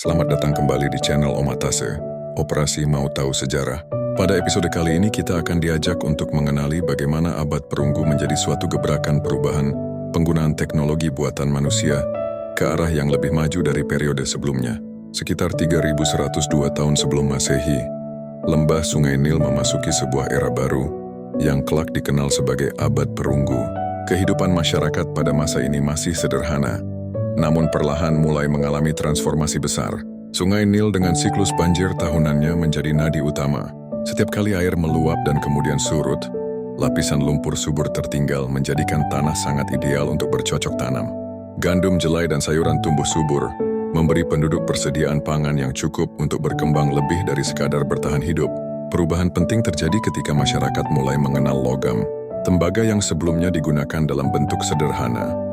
Selamat datang kembali di channel Omatase, Operasi Mau Tahu Sejarah. Pada episode kali ini kita akan diajak untuk mengenali bagaimana abad perunggu menjadi suatu gebrakan perubahan penggunaan teknologi buatan manusia ke arah yang lebih maju dari periode sebelumnya. Sekitar 3102 tahun sebelum Masehi, lembah Sungai Nil memasuki sebuah era baru yang kelak dikenal sebagai abad perunggu. Kehidupan masyarakat pada masa ini masih sederhana, namun perlahan mulai mengalami transformasi besar. Sungai Nil dengan siklus banjir tahunannya menjadi nadi utama. Setiap kali air meluap dan kemudian surut, lapisan lumpur subur tertinggal menjadikan tanah sangat ideal untuk bercocok tanam. Gandum, jelai, dan sayuran tumbuh subur, memberi penduduk persediaan pangan yang cukup untuk berkembang lebih dari sekadar bertahan hidup. Perubahan penting terjadi ketika masyarakat mulai mengenal logam. Tembaga yang sebelumnya digunakan dalam bentuk sederhana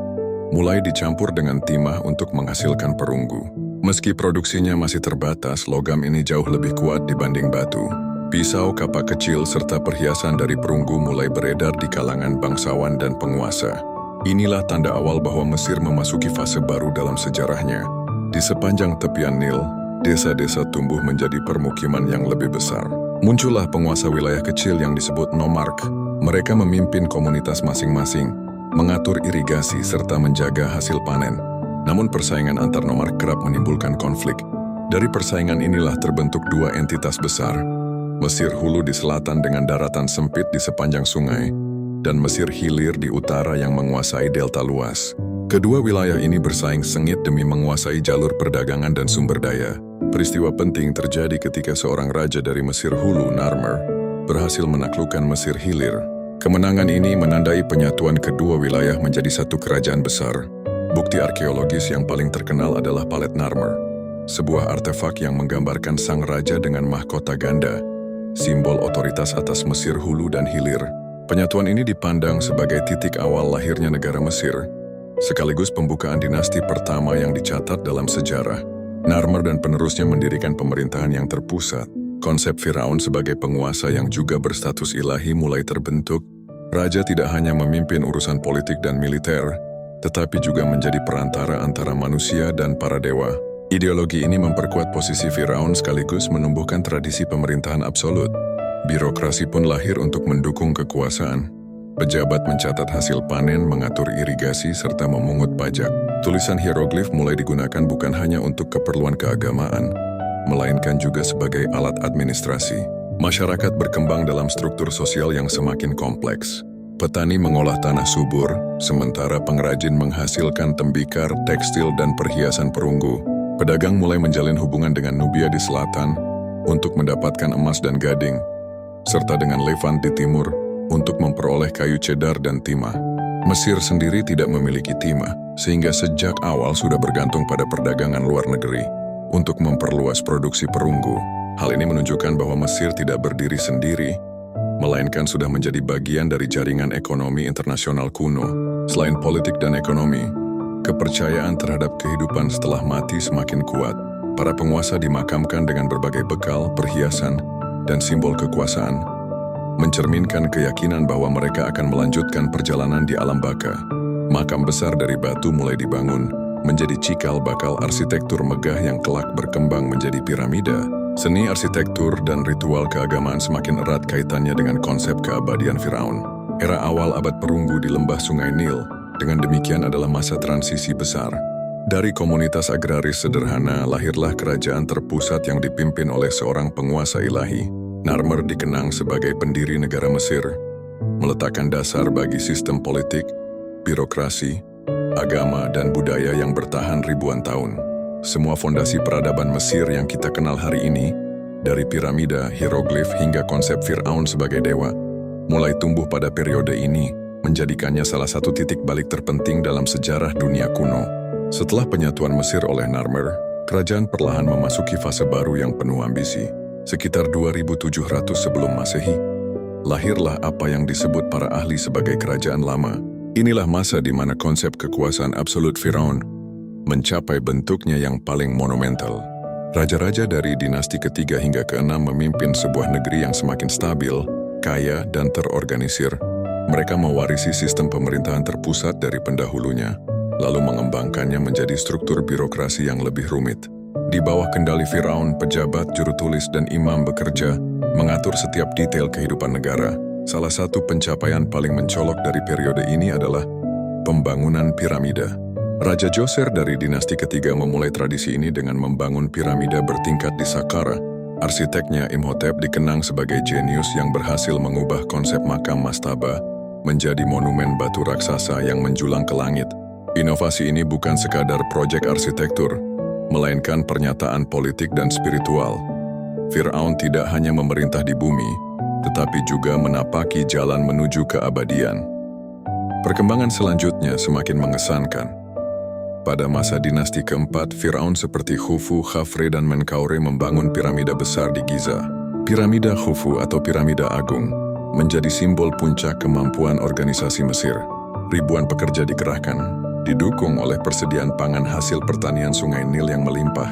mulai dicampur dengan timah untuk menghasilkan perunggu. Meski produksinya masih terbatas, logam ini jauh lebih kuat dibanding batu. Pisau, kapak kecil, serta perhiasan dari perunggu mulai beredar di kalangan bangsawan dan penguasa. Inilah tanda awal bahwa Mesir memasuki fase baru dalam sejarahnya. Di sepanjang tepian Nil, desa-desa tumbuh menjadi permukiman yang lebih besar. Muncullah penguasa wilayah kecil yang disebut nomark. Mereka memimpin komunitas masing-masing, mengatur irigasi, serta menjaga hasil panen. Namun persaingan antar nomark kerap menimbulkan konflik. Dari persaingan inilah terbentuk dua entitas besar, Mesir Hulu di selatan dengan daratan sempit di sepanjang sungai, dan Mesir Hilir di utara yang menguasai delta luas. Kedua wilayah ini bersaing sengit demi menguasai jalur perdagangan dan sumber daya. Peristiwa penting terjadi ketika seorang raja dari Mesir Hulu, Narmer, berhasil menaklukkan Mesir Hilir. Kemenangan ini menandai penyatuan kedua wilayah menjadi satu kerajaan besar. Bukti arkeologis yang paling terkenal adalah Palet Narmer, sebuah artefak yang menggambarkan sang raja dengan mahkota ganda, simbol otoritas atas Mesir Hulu dan Hilir. Penyatuan ini dipandang sebagai titik awal lahirnya negara Mesir, sekaligus pembukaan dinasti pertama yang dicatat dalam sejarah. Narmer dan penerusnya mendirikan pemerintahan yang terpusat. Konsep Firaun sebagai penguasa yang juga berstatus ilahi mulai terbentuk. Raja tidak hanya memimpin urusan politik dan militer, tetapi juga menjadi perantara antara manusia dan para dewa. Ideologi ini memperkuat posisi Firaun sekaligus menumbuhkan tradisi pemerintahan absolut. Birokrasi pun lahir untuk mendukung kekuasaan. Pejabat mencatat hasil panen, mengatur irigasi, serta memungut pajak. Tulisan hieroglif mulai digunakan bukan hanya untuk keperluan keagamaan, melainkan juga sebagai alat administrasi. Masyarakat berkembang dalam struktur sosial yang semakin kompleks. Petani mengolah tanah subur, sementara pengrajin menghasilkan tembikar, tekstil, dan perhiasan perunggu. Pedagang mulai menjalin hubungan dengan Nubia di selatan untuk mendapatkan emas dan gading, serta dengan Levant di timur untuk memperoleh kayu cedar dan timah. Mesir sendiri tidak memiliki timah, sehingga sejak awal sudah bergantung pada perdagangan luar negeri untuk memperluas produksi perunggu. Hal ini menunjukkan bahwa Mesir tidak berdiri sendiri, melainkan sudah menjadi bagian dari jaringan ekonomi internasional kuno. Selain politik dan ekonomi, kepercayaan terhadap kehidupan setelah mati semakin kuat. Para penguasa dimakamkan dengan berbagai bekal, perhiasan, dan simbol kekuasaan, mencerminkan keyakinan bahwa mereka akan melanjutkan perjalanan di alam baka. Makam besar dari batu mulai dibangun, menjadi cikal bakal arsitektur megah yang kelak berkembang menjadi piramida. Seni arsitektur dan ritual keagamaan semakin erat kaitannya dengan konsep keabadian Firaun. Era awal abad perunggu di lembah Sungai Nil, dengan demikian adalah masa transisi besar. Dari komunitas agraris sederhana, lahirlah kerajaan terpusat yang dipimpin oleh seorang penguasa ilahi. Narmer dikenang sebagai pendiri negara Mesir, meletakkan dasar bagi sistem politik, birokrasi, agama, dan budaya yang bertahan ribuan tahun. Semua fondasi peradaban Mesir yang kita kenal hari ini, dari piramida, hieroglif, hingga konsep Firaun sebagai dewa, mulai tumbuh pada periode ini, menjadikannya salah satu titik balik terpenting dalam sejarah dunia kuno. Setelah penyatuan Mesir oleh Narmer, kerajaan perlahan memasuki fase baru yang penuh ambisi. Sekitar 2700 sebelum Masehi, lahirlah apa yang disebut para ahli sebagai kerajaan lama. Inilah masa di mana konsep kekuasaan absolut Firaun mencapai bentuknya yang paling monumental. Raja-raja dari dinasti ketiga hingga keenam memimpin sebuah negeri yang semakin stabil, kaya, dan terorganisir. Mereka mewarisi sistem pemerintahan terpusat dari pendahulunya, lalu mengembangkannya menjadi struktur birokrasi yang lebih rumit. Di bawah kendali Firaun, pejabat, juru tulis, dan imam bekerja, mengatur setiap detail kehidupan negara. Salah satu pencapaian paling mencolok dari periode ini adalah pembangunan piramida. Raja Djoser dari dinasti ketiga memulai tradisi ini dengan membangun piramida bertingkat di Saqqara. Arsiteknya Imhotep dikenang sebagai jenius yang berhasil mengubah konsep makam mastaba menjadi monumen batu raksasa yang menjulang ke langit. Inovasi ini bukan sekadar proyek arsitektur, melainkan pernyataan politik dan spiritual. Firaun tidak hanya memerintah di bumi, tetapi juga menapaki jalan menuju keabadian. Perkembangan selanjutnya semakin mengesankan. Pada masa dinasti keempat, Firaun seperti Khufu, Khafre, dan Menkaure membangun piramida besar di Giza. Piramida Khufu atau piramida agung menjadi simbol puncak kemampuan organisasi Mesir. Ribuan pekerja dikerahkan, didukung oleh persediaan pangan hasil pertanian Sungai Nil yang melimpah.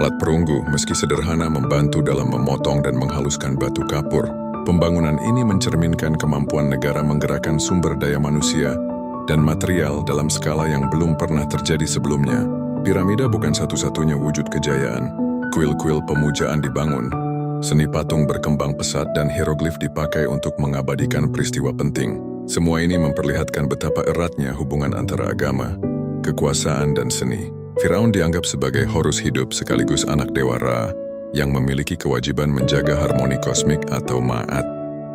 Alat perunggu, meski sederhana, membantu dalam memotong dan menghaluskan batu kapur. Pembangunan ini mencerminkan kemampuan negara menggerakkan sumber daya manusia dan material dalam skala yang belum pernah terjadi sebelumnya. Piramida bukan satu-satunya wujud kejayaan. Kuil-kuil pemujaan dibangun, seni patung berkembang pesat, dan hieroglif dipakai untuk mengabadikan peristiwa penting. Semua ini memperlihatkan betapa eratnya hubungan antara agama, kekuasaan, dan seni. Firaun dianggap sebagai Horus hidup sekaligus anak Dewa Ra yang memiliki kewajiban menjaga harmoni kosmik atau Ma'at.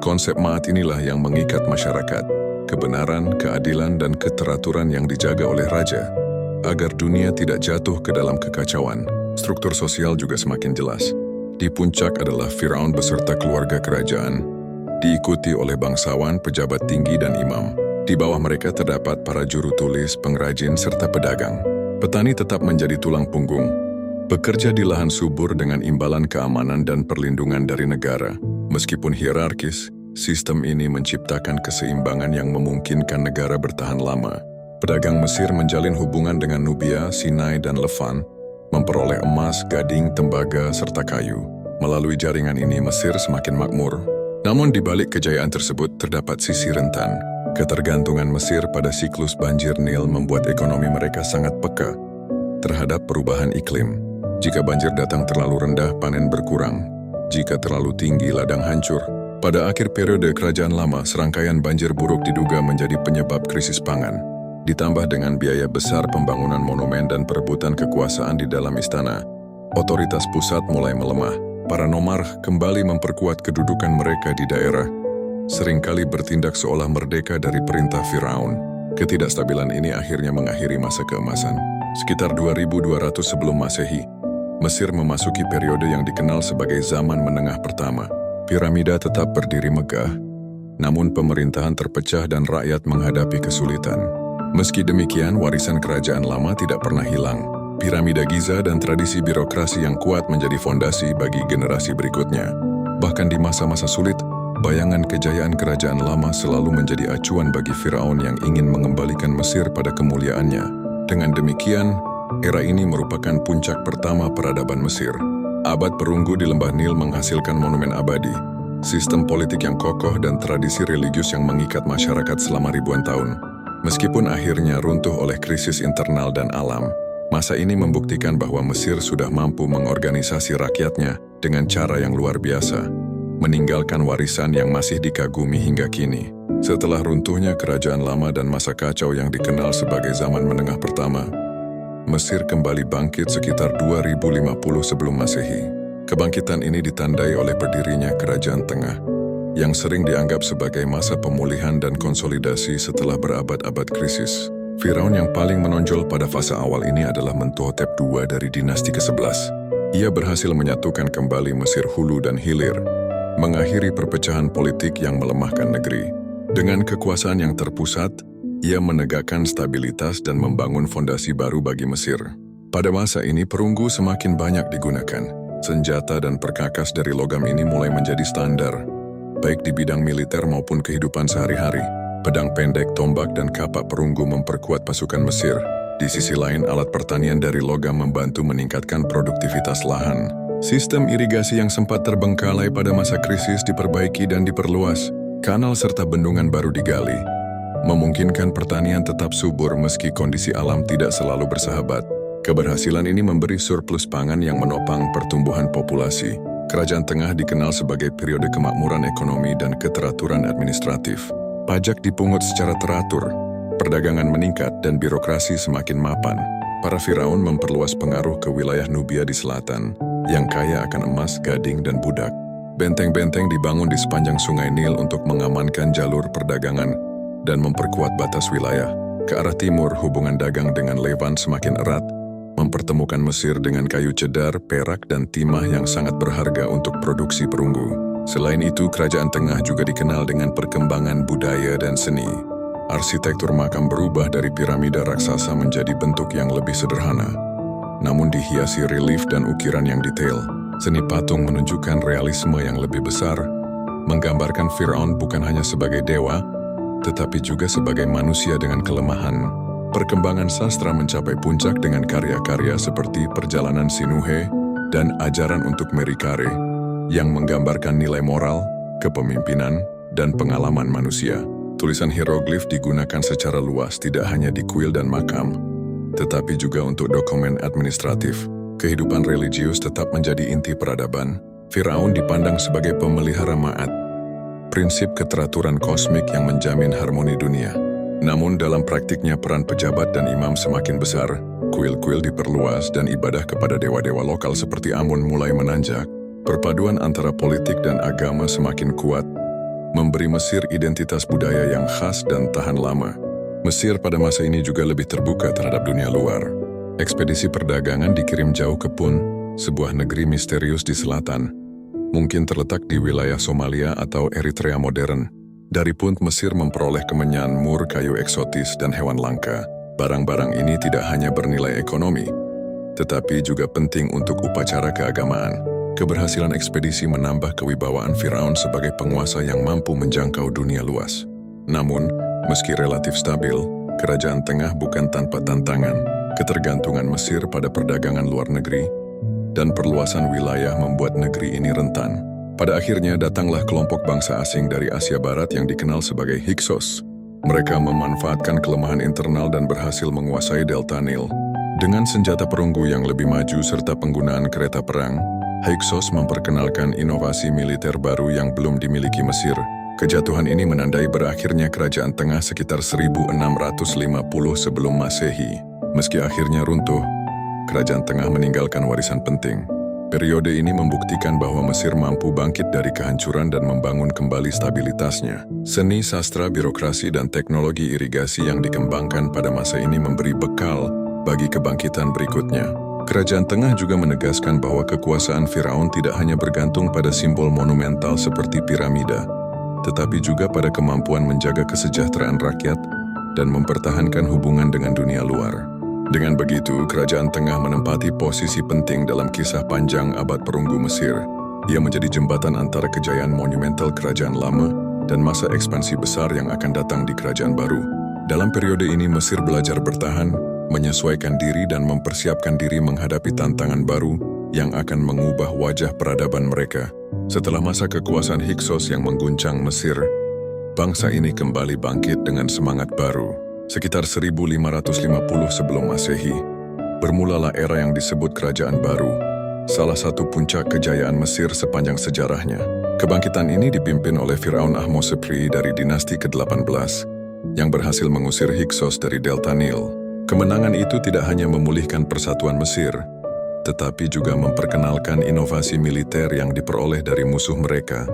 Konsep Ma'at inilah yang mengikat masyarakat, kebenaran, keadilan, dan keteraturan yang dijaga oleh raja, agar dunia tidak jatuh ke dalam kekacauan. Struktur sosial juga semakin jelas. Di puncak adalah Firaun beserta keluarga kerajaan, diikuti oleh bangsawan, pejabat tinggi, dan imam. Di bawah mereka terdapat para juru tulis, pengrajin, serta pedagang. Petani tetap menjadi tulang punggung, bekerja di lahan subur dengan imbalan keamanan dan perlindungan dari negara. Meskipun hierarkis, sistem ini menciptakan keseimbangan yang memungkinkan negara bertahan lama. Pedagang Mesir menjalin hubungan dengan Nubia, Sinai, dan Levant, memperoleh emas, gading, tembaga, serta kayu. Melalui jaringan ini, Mesir semakin makmur. Namun di balik kejayaan tersebut terdapat sisi rentan. Ketergantungan Mesir pada siklus banjir Nil membuat ekonomi mereka sangat peka terhadap perubahan iklim. Jika banjir datang terlalu rendah, panen berkurang. Jika terlalu tinggi, ladang hancur. Pada akhir periode Kerajaan Lama, serangkaian banjir buruk diduga menjadi penyebab krisis pangan. Ditambah dengan biaya besar pembangunan monumen dan perebutan kekuasaan di dalam istana, otoritas pusat mulai melemah. Para nomarh kembali memperkuat kedudukan mereka di daerah, seringkali bertindak seolah merdeka dari perintah Firaun. Ketidakstabilan ini akhirnya mengakhiri masa keemasan. Sekitar 2200 sebelum Masehi, Mesir memasuki periode yang dikenal sebagai zaman menengah pertama. Piramida tetap berdiri megah, namun pemerintahan terpecah dan rakyat menghadapi kesulitan. Meski demikian, warisan kerajaan lama tidak pernah hilang. Piramida Giza dan tradisi birokrasi yang kuat menjadi fondasi bagi generasi berikutnya. Bahkan di masa-masa sulit, bayangan kejayaan kerajaan lama selalu menjadi acuan bagi Firaun yang ingin mengembalikan Mesir pada kemuliaannya. Dengan demikian, era ini merupakan puncak pertama peradaban Mesir. Abad perunggu di lembah Nil menghasilkan monumen abadi, sistem politik yang kokoh, dan tradisi religius yang mengikat masyarakat selama ribuan tahun. Meskipun akhirnya runtuh oleh krisis internal dan alam, masa ini membuktikan bahwa Mesir sudah mampu mengorganisasi rakyatnya dengan cara yang luar biasa, meninggalkan warisan yang masih dikagumi hingga kini. Setelah runtuhnya kerajaan lama dan masa kacau yang dikenal sebagai zaman menengah pertama, Mesir kembali bangkit sekitar 2050 sebelum Masehi. Kebangkitan ini ditandai oleh berdirinya Kerajaan Tengah, yang sering dianggap sebagai masa pemulihan dan konsolidasi setelah berabad-abad krisis. Firaun yang paling menonjol pada fase awal ini adalah Mentuhotep II dari dinasti ke-11. Ia berhasil menyatukan kembali Mesir Hulu dan Hilir, mengakhiri perpecahan politik yang melemahkan negeri. Dengan kekuasaan yang terpusat, ia menegakkan stabilitas dan membangun fondasi baru bagi Mesir. Pada masa ini, perunggu semakin banyak digunakan. Senjata dan perkakas dari logam ini mulai menjadi standar, baik di bidang militer maupun kehidupan sehari-hari. Pedang pendek, tombak, dan kapak perunggu memperkuat pasukan Mesir. Di sisi lain, alat pertanian dari logam membantu meningkatkan produktivitas lahan. Sistem irigasi yang sempat terbengkalai pada masa krisis diperbaiki dan diperluas. Kanal serta bendungan baru digali, memungkinkan pertanian tetap subur meski kondisi alam tidak selalu bersahabat. Keberhasilan ini memberi surplus pangan yang menopang pertumbuhan populasi. Kerajaan Tengah dikenal sebagai periode kemakmuran ekonomi dan keteraturan administratif. Pajak dipungut secara teratur, perdagangan meningkat dan birokrasi semakin mapan. Para Firaun memperluas pengaruh ke wilayah Nubia di selatan, yang kaya akan emas, gading, dan budak. Benteng-benteng dibangun di sepanjang sungai Nil untuk mengamankan jalur perdagangan dan memperkuat batas wilayah. Ke arah timur, hubungan dagang dengan Levant semakin erat, mempertemukan Mesir dengan kayu cedar, perak, dan timah yang sangat berharga untuk produksi perunggu. Selain itu, Kerajaan Tengah juga dikenal dengan perkembangan budaya dan seni. Arsitektur makam berubah dari piramida raksasa menjadi bentuk yang lebih sederhana, namun dihiasi relief dan ukiran yang detail. Seni patung menunjukkan realisme yang lebih besar, menggambarkan Firaun bukan hanya sebagai dewa, tetapi juga sebagai manusia dengan kelemahan. Perkembangan sastra mencapai puncak dengan karya-karya seperti Perjalanan Sinuhe dan Ajaran untuk Merikare, yang menggambarkan nilai moral, kepemimpinan, dan pengalaman manusia. Tulisan hieroglif digunakan secara luas tidak hanya di kuil dan makam, tetapi juga untuk dokumen administratif. Kehidupan religius tetap menjadi inti peradaban. Firaun dipandang sebagai pemelihara ma'at, prinsip keteraturan kosmik yang menjamin harmoni dunia. Namun dalam praktiknya peran pejabat dan imam semakin besar, kuil-kuil diperluas dan ibadah kepada dewa-dewa lokal seperti Amun mulai menanjak. Perpaduan antara politik dan agama semakin kuat, memberi Mesir identitas budaya yang khas dan tahan lama. Mesir pada masa ini juga lebih terbuka terhadap dunia luar. Ekspedisi perdagangan dikirim jauh ke Pun, sebuah negeri misterius di selatan, mungkin terletak di wilayah Somalia atau Eritrea modern. Dari Punt, Mesir memperoleh kemenyan, mur, kayu eksotis, dan hewan langka. Barang-barang ini tidak hanya bernilai ekonomi, tetapi juga penting untuk upacara keagamaan. Keberhasilan ekspedisi menambah kewibawaan Firaun sebagai penguasa yang mampu menjangkau dunia luas. Namun, meski relatif stabil, Kerajaan Tengah bukan tanpa tantangan. Ketergantungan Mesir pada perdagangan luar negeri dan perluasan wilayah membuat negeri ini rentan. Pada akhirnya datanglah kelompok bangsa asing dari Asia Barat yang dikenal sebagai Hyksos. Mereka memanfaatkan kelemahan internal dan berhasil menguasai delta Nil. Dengan senjata perunggu yang lebih maju serta penggunaan kereta perang, Hyksos memperkenalkan inovasi militer baru yang belum dimiliki Mesir. Kejatuhan ini menandai berakhirnya Kerajaan Tengah sekitar 1650 sebelum Masehi. Meski akhirnya runtuh, Kerajaan Tengah meninggalkan warisan penting. Periode ini membuktikan bahwa Mesir mampu bangkit dari kehancuran dan membangun kembali stabilitasnya. Seni, sastra, birokrasi, dan teknologi irigasi yang dikembangkan pada masa ini memberi bekal bagi kebangkitan berikutnya. Kerajaan Tengah juga menegaskan bahwa kekuasaan Firaun tidak hanya bergantung pada simbol monumental seperti piramida, tetapi juga pada kemampuan menjaga kesejahteraan rakyat dan mempertahankan hubungan dengan dunia luar. Dengan begitu, Kerajaan Tengah menempati posisi penting dalam kisah panjang abad perunggu Mesir. Ia menjadi jembatan antara kejayaan monumental Kerajaan Lama dan masa ekspansi besar yang akan datang di Kerajaan Baru. Dalam periode ini, Mesir belajar bertahan, menyesuaikan diri dan mempersiapkan diri menghadapi tantangan baru yang akan mengubah wajah peradaban mereka. Setelah masa kekuasaan Hyksos yang mengguncang Mesir, bangsa ini kembali bangkit dengan semangat baru. Sekitar 1550 sebelum Masehi, bermulalah era yang disebut Kerajaan Baru, salah satu puncak kejayaan Mesir sepanjang sejarahnya. Kebangkitan ini dipimpin oleh Firaun Ahmosepri dari dinasti ke-18, yang berhasil mengusir Hyksos dari delta Nil. Kemenangan itu tidak hanya memulihkan persatuan Mesir, tetapi juga memperkenalkan inovasi militer yang diperoleh dari musuh mereka,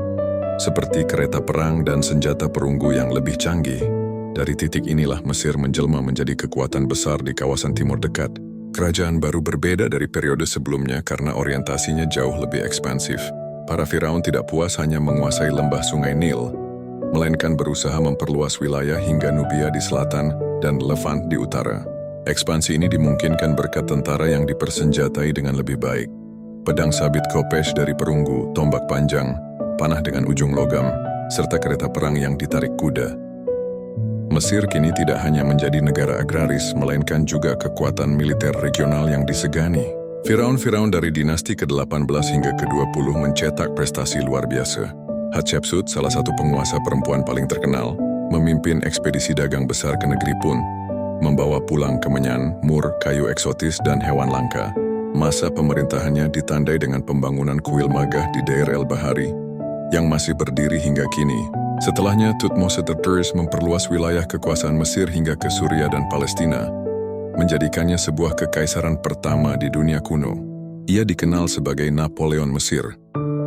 seperti kereta perang dan senjata perunggu yang lebih canggih. Dari titik inilah Mesir menjelma menjadi kekuatan besar di kawasan Timur Dekat. Kerajaan Baru berbeda dari periode sebelumnya karena orientasinya jauh lebih ekspansif. Para Firaun tidak puas hanya menguasai lembah sungai Nil, melainkan berusaha memperluas wilayah hingga Nubia di selatan dan Levant di utara. Ekspansi ini dimungkinkan berkat tentara yang dipersenjatai dengan lebih baik. Pedang sabit kopesh dari perunggu, tombak panjang, panah dengan ujung logam, serta kereta perang yang ditarik kuda. Mesir kini tidak hanya menjadi negara agraris, melainkan juga kekuatan militer regional yang disegani. Firaun-firaun dari dinasti ke-18 hingga ke-20 mencetak prestasi luar biasa. Hatshepsut, salah satu penguasa perempuan paling terkenal, memimpin ekspedisi dagang besar ke negeri Pun. membawa pulang kemenyan, mur, kayu eksotis, dan hewan langka. Masa pemerintahannya ditandai dengan pembangunan kuil megah di Deir el-Bahari, yang masih berdiri hingga kini. Setelahnya, Thutmose III memperluas wilayah kekuasaan Mesir hingga ke Suriah dan Palestina, menjadikannya sebuah kekaisaran pertama di dunia kuno. Ia dikenal sebagai Napoleon Mesir,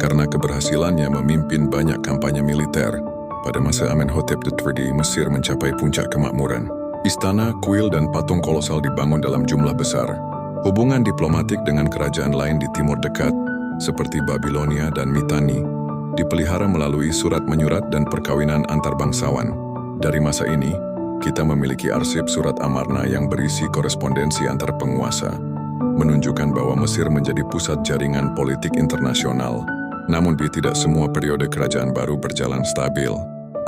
karena keberhasilannya memimpin banyak kampanye militer. Pada masa Amenhotep III, Mesir mencapai puncak kemakmuran. Istana, kuil, dan patung kolosal dibangun dalam jumlah besar. Hubungan diplomatik dengan kerajaan lain di Timur Dekat, seperti Babilonia dan Mitanni, dipelihara melalui surat menyurat dan perkawinan antar bangsawan. Dari masa ini, kita memiliki arsip surat Amarna yang berisi korespondensi antar penguasa, menunjukkan bahwa Mesir menjadi pusat jaringan politik internasional. Namun tidak semua periode kerajaan baru berjalan stabil.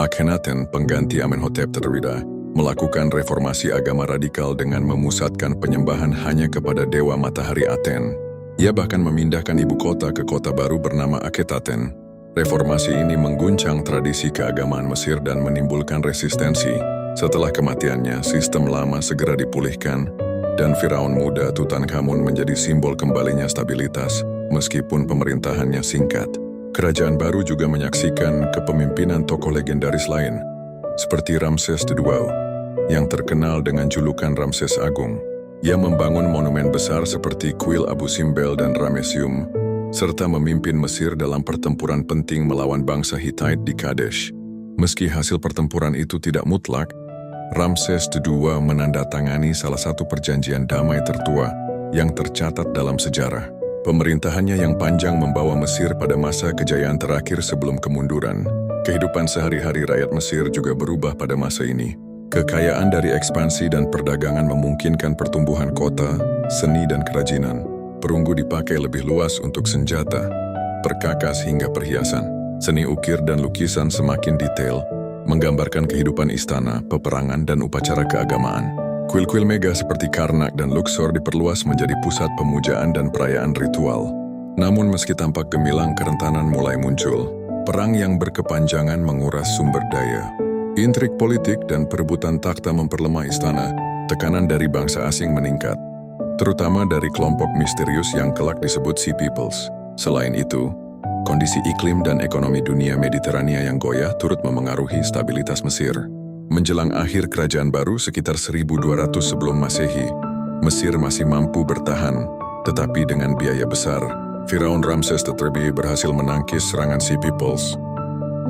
Akhenaten, pengganti Amenhotep III, melakukan reformasi agama radikal dengan memusatkan penyembahan hanya kepada dewa matahari Aten. Ia bahkan memindahkan ibu kota ke kota baru bernama Akhetaten. Reformasi ini mengguncang tradisi keagamaan Mesir dan menimbulkan resistensi. Setelah kematiannya, sistem lama segera dipulihkan, dan Firaun muda Tutankhamun menjadi simbol kembalinya stabilitas, meskipun pemerintahannya singkat. Kerajaan baru juga menyaksikan kepemimpinan tokoh legendaris lain, seperti Ramses II, yang terkenal dengan julukan Ramses Agung. Ia membangun monumen besar seperti Kuil Abu Simbel dan Ramesium, serta memimpin Mesir dalam pertempuran penting melawan bangsa Hittite di Kadesh. Meski hasil pertempuran itu tidak mutlak, Ramses II menandatangani salah satu perjanjian damai tertua yang tercatat dalam sejarah. Pemerintahannya yang panjang membawa Mesir pada masa kejayaan terakhir sebelum kemunduran. Kehidupan sehari-hari rakyat Mesir juga berubah pada masa ini. Kekayaan dari ekspansi dan perdagangan memungkinkan pertumbuhan kota, seni, dan kerajinan. Perunggu dipakai lebih luas untuk senjata, perkakas, hingga perhiasan. Seni ukir dan lukisan semakin detail, menggambarkan kehidupan istana, peperangan, dan upacara keagamaan. Kuil-kuil megah seperti Karnak dan Luxor diperluas menjadi pusat pemujaan dan perayaan ritual. Namun meski tampak gemilang, kerentanan mulai muncul. Perang yang berkepanjangan menguras sumber daya. Intrik politik dan perebutan takhta memperlemah istana. Tekanan dari bangsa asing meningkat, terutama dari kelompok misterius yang kelak disebut Sea Peoples. Selain itu, kondisi iklim dan ekonomi dunia Mediterania yang goyah turut memengaruhi stabilitas Mesir. Menjelang akhir kerajaan baru sekitar 1200 sebelum Masehi, Mesir masih mampu bertahan, tetapi dengan biaya besar. Firaun Ramses III berhasil menangkis serangan Sea Peoples.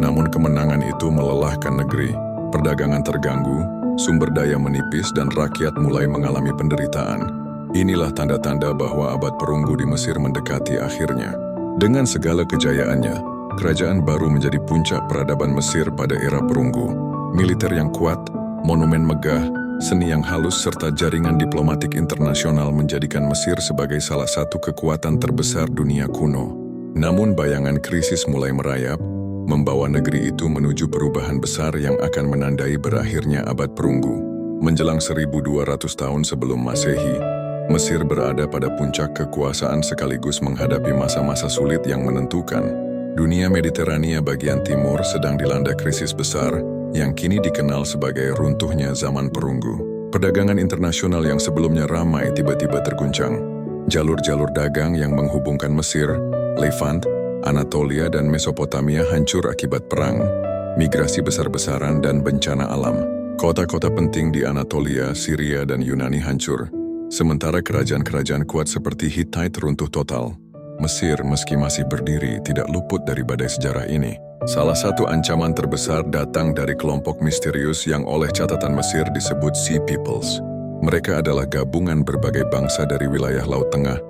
Namun kemenangan itu melelahkan negeri. Perdagangan terganggu, sumber daya menipis, dan rakyat mulai mengalami penderitaan. Inilah tanda-tanda bahwa abad perunggu di Mesir mendekati akhirnya. Dengan segala kejayaannya, kerajaan baru menjadi puncak peradaban Mesir pada era perunggu. Militer yang kuat, monumen megah, seni yang halus, serta jaringan diplomatik internasional menjadikan Mesir sebagai salah satu kekuatan terbesar dunia kuno. Namun bayangan krisis mulai merayap, membawa negeri itu menuju perubahan besar yang akan menandai berakhirnya abad perunggu. Menjelang 1200 tahun sebelum Masehi, Mesir berada pada puncak kekuasaan sekaligus menghadapi masa-masa sulit yang menentukan. Dunia Mediterania bagian timur sedang dilanda krisis besar, yang kini dikenal sebagai runtuhnya zaman perunggu. Perdagangan internasional yang sebelumnya ramai tiba-tiba terguncang. Jalur-jalur dagang yang menghubungkan Mesir, Levant, Anatolia, dan Mesopotamia hancur akibat perang, migrasi besar-besaran, dan bencana alam. Kota-kota penting di Anatolia, Syria, dan Yunani hancur, sementara kerajaan-kerajaan kuat seperti Hittite runtuh total. Mesir, meski masih berdiri, tidak luput dari badai sejarah ini. Salah satu ancaman terbesar datang dari kelompok misterius yang oleh catatan Mesir disebut Sea Peoples. Mereka adalah gabungan berbagai bangsa dari wilayah Laut Tengah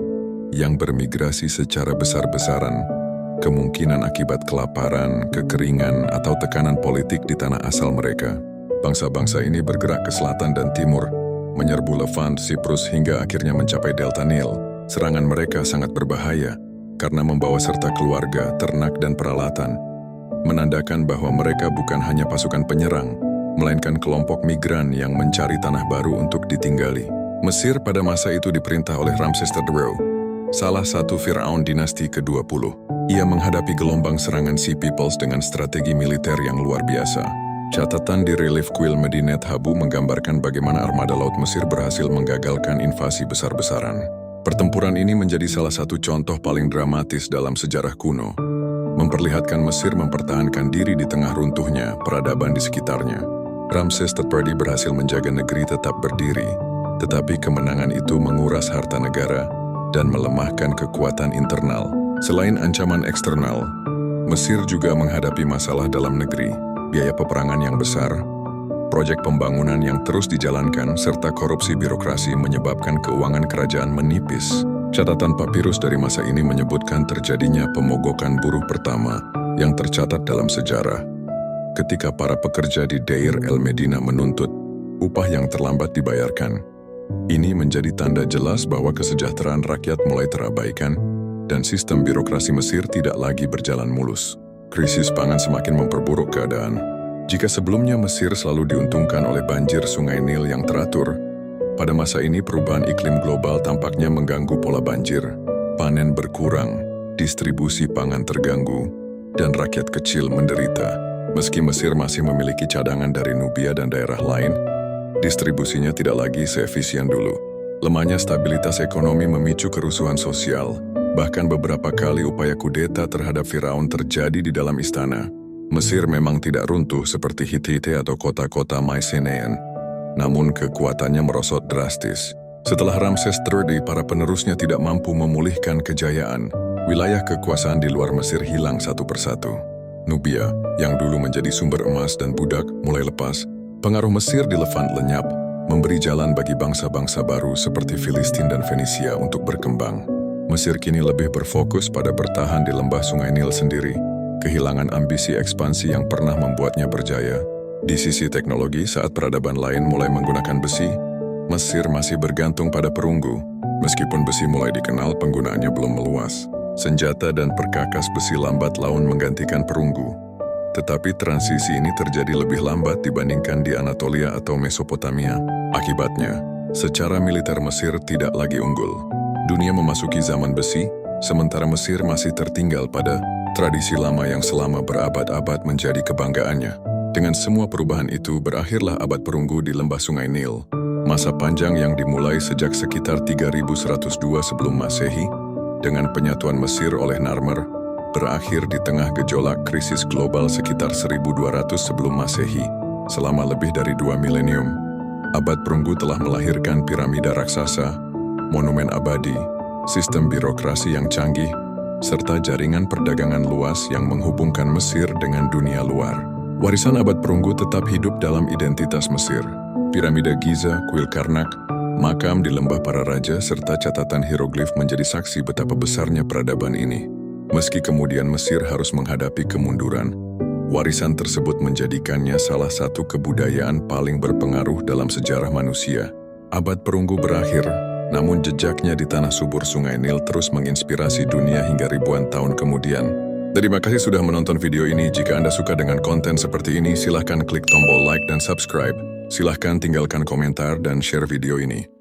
yang bermigrasi secara besar-besaran, kemungkinan akibat kelaparan, kekeringan, atau tekanan politik di tanah asal mereka. Bangsa-bangsa ini bergerak ke selatan dan timur, menyerbu Levant, Siprus, hingga akhirnya mencapai Delta Nil. Serangan mereka sangat berbahaya karena membawa serta keluarga, ternak, dan peralatan, menandakan bahwa mereka bukan hanya pasukan penyerang, melainkan kelompok migran yang mencari tanah baru untuk ditinggali. Mesir pada masa itu diperintah oleh Ramses III, salah satu Firaun dinasti ke-20. Ia menghadapi gelombang serangan Sea Peoples dengan strategi militer yang luar biasa. Catatan di relief kuil Medinet Habu menggambarkan bagaimana armada laut Mesir berhasil menggagalkan invasi besar-besaran. Pertempuran ini menjadi salah satu contoh paling dramatis dalam sejarah kuno, memperlihatkan Mesir mempertahankan diri di tengah runtuhnya peradaban di sekitarnya. Ramses III berhasil menjaga negeri tetap berdiri, tetapi kemenangan itu menguras harta negara dan melemahkan kekuatan internal. Selain ancaman eksternal, Mesir juga menghadapi masalah dalam negeri, biaya peperangan yang besar, proyek pembangunan yang terus dijalankan, serta korupsi birokrasi menyebabkan keuangan kerajaan menipis. Catatan papirus dari masa ini menyebutkan terjadinya pemogokan buruh pertama yang tercatat dalam sejarah, ketika para pekerja di Deir el-Medina menuntut upah yang terlambat dibayarkan. Ini menjadi tanda jelas bahwa kesejahteraan rakyat mulai terabaikan dan sistem birokrasi Mesir tidak lagi berjalan mulus. Krisis pangan semakin memperburuk keadaan. Jika sebelumnya Mesir selalu diuntungkan oleh banjir sungai Nil yang teratur, pada masa ini perubahan iklim global tampaknya mengganggu pola banjir, panen berkurang, distribusi pangan terganggu, dan rakyat kecil menderita. Meski Mesir masih memiliki cadangan dari Nubia dan daerah lain, distribusinya tidak lagi seefisien dulu. Lemahnya stabilitas ekonomi memicu kerusuhan sosial. Bahkan beberapa kali upaya kudeta terhadap Firaun terjadi di dalam istana. Mesir memang tidak runtuh seperti Hittite atau kota-kota Mycenaean, namun kekuatannya merosot drastis. Setelah Ramses III, para penerusnya tidak mampu memulihkan kejayaan. Wilayah kekuasaan di luar Mesir hilang satu persatu. Nubia, yang dulu menjadi sumber emas dan budak, mulai lepas. Pengaruh Mesir di Levant lenyap, memberi jalan bagi bangsa-bangsa baru seperti Filistin dan Fenisia untuk berkembang. Mesir kini lebih berfokus pada bertahan di lembah sungai Nil sendiri, kehilangan ambisi ekspansi yang pernah membuatnya berjaya. Di sisi teknologi, saat peradaban lain mulai menggunakan besi, Mesir masih bergantung pada perunggu. Meskipun besi mulai dikenal, penggunaannya belum meluas. Senjata dan perkakas besi lambat laun menggantikan perunggu. Tetapi transisi ini terjadi lebih lambat dibandingkan di Anatolia atau Mesopotamia. Akibatnya, secara militer Mesir tidak lagi unggul. Dunia memasuki zaman besi, sementara Mesir masih tertinggal pada tradisi lama yang selama berabad-abad menjadi kebanggaannya. Dengan semua perubahan itu, berakhirlah abad perunggu di lembah sungai Nil. Masa panjang yang dimulai sejak sekitar 3102 sebelum Masehi, dengan penyatuan Mesir oleh Narmer, berakhir di tengah gejolak krisis global sekitar 1200 sebelum Masehi. Selama lebih dari 2 milenium, abad perunggu telah melahirkan piramida raksasa, monumen abadi, sistem birokrasi yang canggih, serta jaringan perdagangan luas yang menghubungkan Mesir dengan dunia luar. Warisan abad perunggu tetap hidup dalam identitas Mesir. Piramida Giza, kuil Karnak, makam di lembah para raja, serta catatan hieroglif menjadi saksi betapa besarnya peradaban ini. Meski kemudian Mesir harus menghadapi kemunduran, warisan tersebut menjadikannya salah satu kebudayaan paling berpengaruh dalam sejarah manusia. Abad perunggu berakhir, namun jejaknya di tanah subur sungai Nil terus menginspirasi dunia hingga ribuan tahun kemudian. Terima kasih sudah menonton video ini. Jika Anda suka dengan konten seperti ini, silahkan klik tombol like dan subscribe. Silahkan tinggalkan komentar dan share video ini.